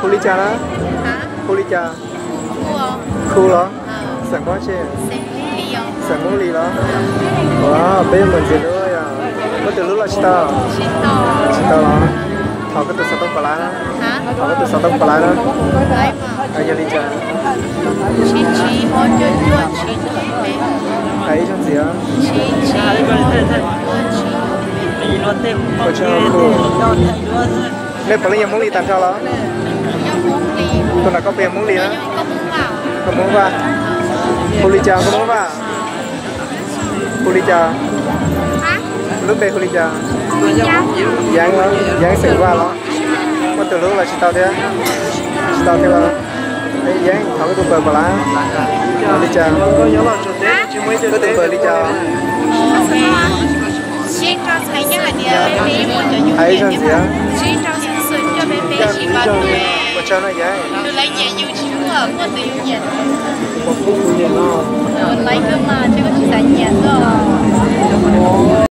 Policha đó. Hả? Policha. Cool. Cool đó. Sẵn quá chứ. Sẵn muốn lì đó. Wow, bên mình gì nữa à? Có từ lúc là chita. Chita đó. Họ có từ sao tông lá đó. Hả? Họ có từ sao tông lá đó. Đấy mà. Ai giờ đi cha. Chi chi món chua chua chi nữa bé. Thấy trong gì á? Chi chi món chua chi. Có cho cool. Nên phải lấy muốn lì tạm cho đó. Nhớ muốn lì. Tôi là có bé muốn lì đó. Có muốn vào. Có muốn vào. Policha có muốn vào. Policha. Hả? Lúc bé Policha. Dáng. Dáng đó, dáng sửa qua đó. Có từ lúc là chỉ tao thế. Chỉ tao thế là cái dáng họ có tụi bờ lá. Policha. Có tụi bờ Policha. Chị cho thấy những cái điều bé một cho những Thấy trong gì á? chị cho sự cho bé bé chỉ có tuổi. Có cho nó dáng. Tôi lấy nhẹ nhiều chứ ở có tiền nhẹ. Một phút như nó. Lấy cơ mà chứ